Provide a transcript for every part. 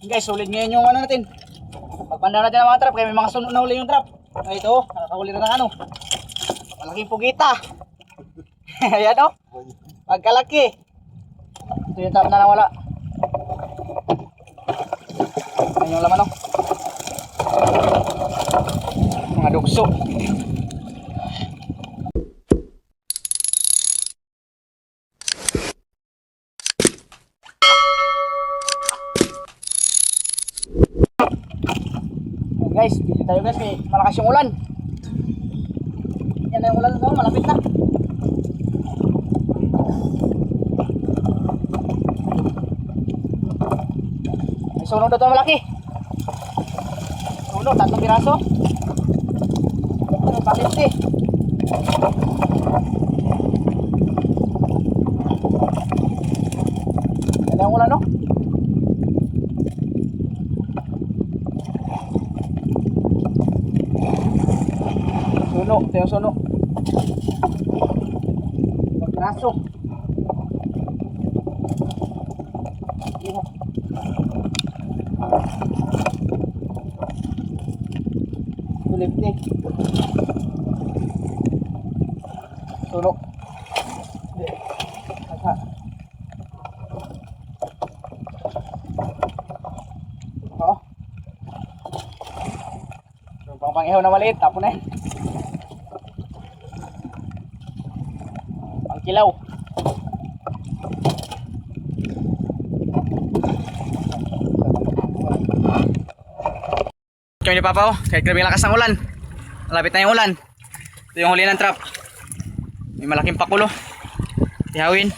Guys, sulit ngayon yung ano natin. Pagpanda natin ang mga trap, kaya may mga sunod na huli yung trap. Ay, ito, nakakahuli na ng ano. Malaking pugita. Ayan o. Pagkalaki. Ito yung trap na nawala. Ayan yung laman o. Mga dugso. Guys, video tayo guys, may malakas yung ulan. Yan na yung ulan doon, malapit na. May sunog na ito malaki. Sunog, 3 piraso. Ano, bakit eh? Yan na yung ulan no? Suno, ito yung suno. Ang piraso. Tulipti. Suno. Asa. Oo. Yung pang-ihaw na maliit, tapon na eh. Kilaw. Kami ni Papa kahit grabe lakas ng ulan. Malapit na yung ulan. Ito yung huli ng trap. May malaking pakulo. Tihawin.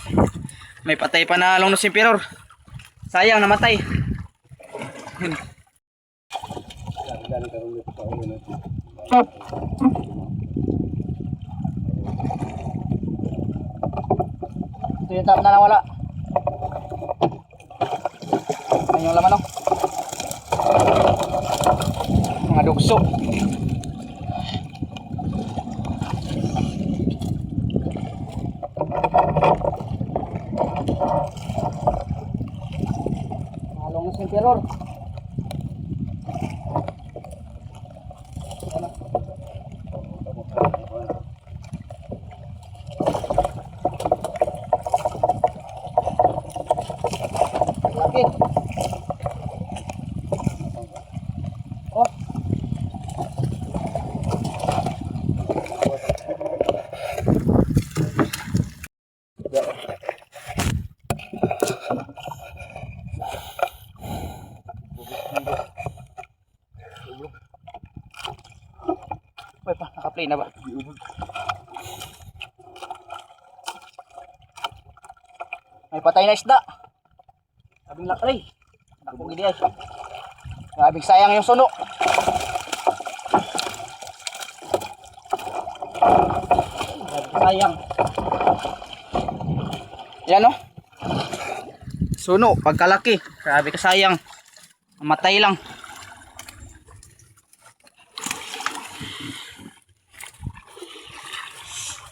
May patay pa na long nose emperor. Sayang namatay. Ito yung trap na nawala. Ayan yung laman o. Mga dugso. Halong na si Emperor. Laki. Oh. Uy pa, naka-play na ba? May patay na isda. Sabing lakay. Nakong gini ay. Sabing sayang yung suno. Sayang. Yan o. Suno, pagkalaki. Grabe ka sayang. Mamatay lang.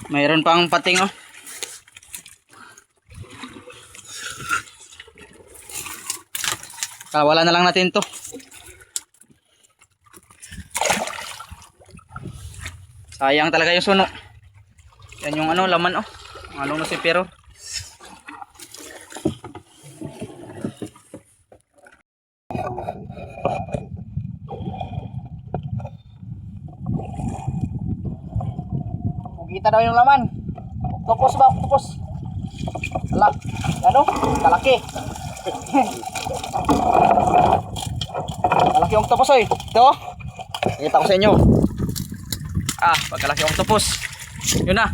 Mayroon pang pating oh. Kawala na lang natin to. Sayang talaga yung suno. Yan yung ano, laman oh. Anong nose emperor. Kita daw yung laman. Octopus ba? Octopus. Wala. Ano? Kalaki. Kalaki yung octopus oy. Ito. Kita ko sa inyo. Pagkalaki yung octopus. Yun na.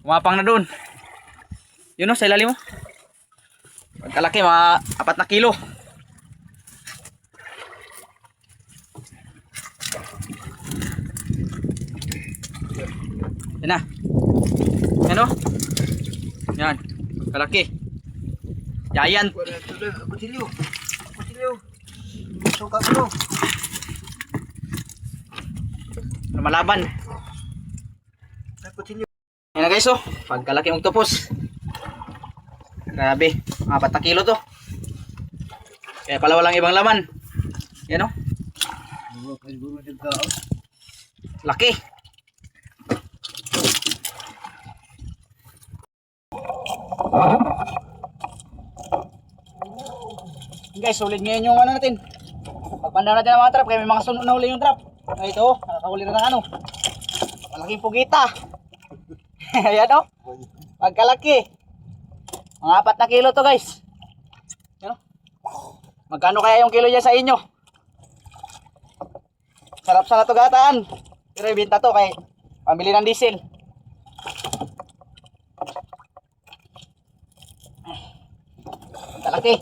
Umapang na dun. Yun o, sa ilalim mo. Pagkalaki, mga 4 na kilo. Yan na. Yan o. Yan. Kalaki. Giant. Kutilyo. Kutilyo. Suka ko. Lumalaban. Kutilyo. Yan na guys oh. Pagkalaki octopus. Grabe. Mga 4 na kilo to. Kaya pala walang ibang laman. Yan o. Laki. Guys, sulit ngayon yung ano natin. Pagpanda natin ang mga trap, kaya may mga sunod na huli yung trap. Ay ito, nakakahuli na ng ano. Malaking pugita. Ayan o. Pagkalaki. Mga 4 na kilo to guys. Ayan o. Magkano kaya yung kilo dyan sa inyo? Sarap sana to gataan. Pero ibenta to kay pambili ng diesel. Kalaki.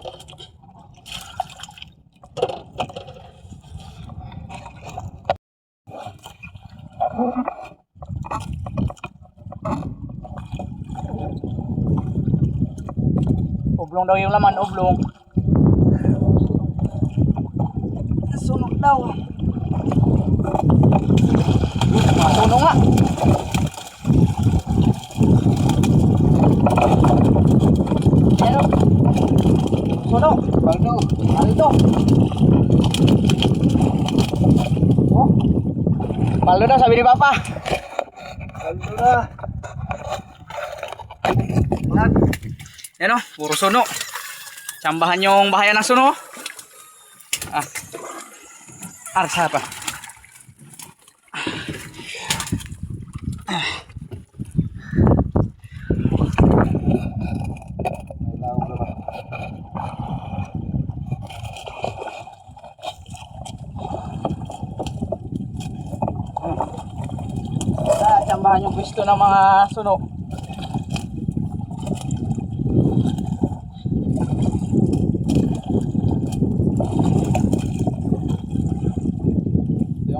Oblong daw yung laman, oblong. Sunog daw. Sunog nga. Pero, sunog. Baldo. Baldo. Oh. Baldo daw, sabi ni Papa. Baldo na. Yan o, puro suno. Sambahan yung bahayan ng suno. Arsa pa. Sambahan yung pwesto ng mga suno.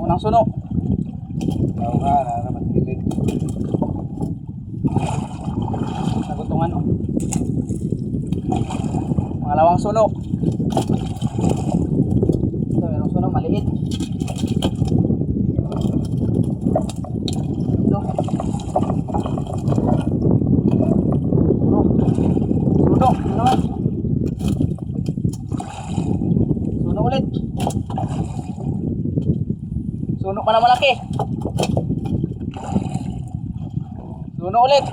Ng suno. Tao ka, naramat gilid. Nagutungan o. Pangalawang suno. Ito, mayroong suno, maliit. Ito. Suno. Suno. Ano naman? Suno ulit. Suno pa na malaki. Suno ulit.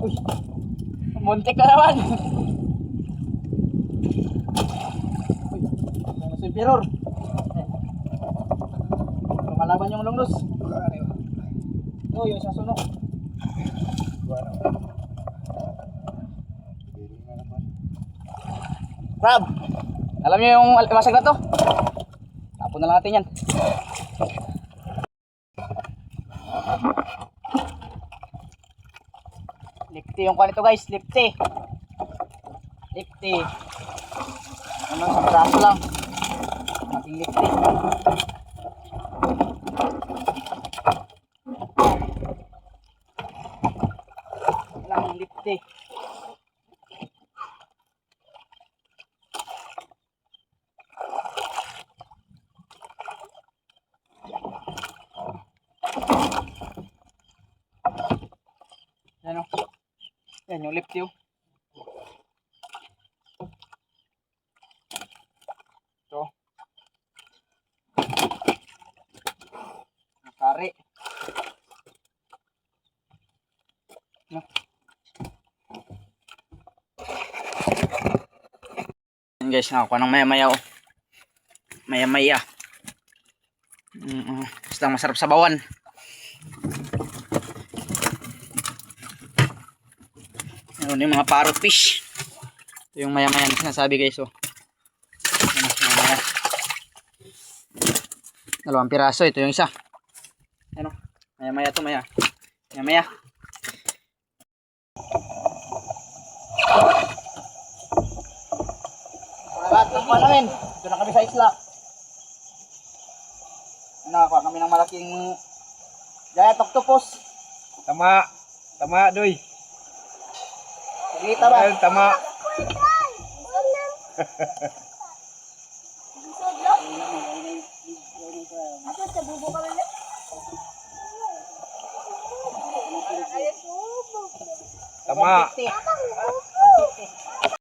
Uy. Muntik na naman. Uy. Ano si Piror? Lumalaban yung lunglos. Ito yung isang suno. Crab. Alam niyo yung masag na to? Tapon na lang natin yan. Lifty yung kwan ito guys, lifty. Lifty. Ano, sa braso lang. Ating lifty. Lang lifty. Yan o. Yan yung lifty o. Ito. Kari. No. Yan guys, nakakuha ng maya-maya o. Maya-maya. Basta masarap sa bawan. Ano yung mga parrot fish. Ito yung maya-maya na sinasabi guys oh. Maya-maya. 2 piraso, ito yung isa. Ano? Maya-maya to, maya. Maya-maya. Lahat ng kuha namin. Ito na kami sa isla. Nakakuha kami ng malaking giant octopus. Tama. Tama, doy. Kita ba? Tama. Tama.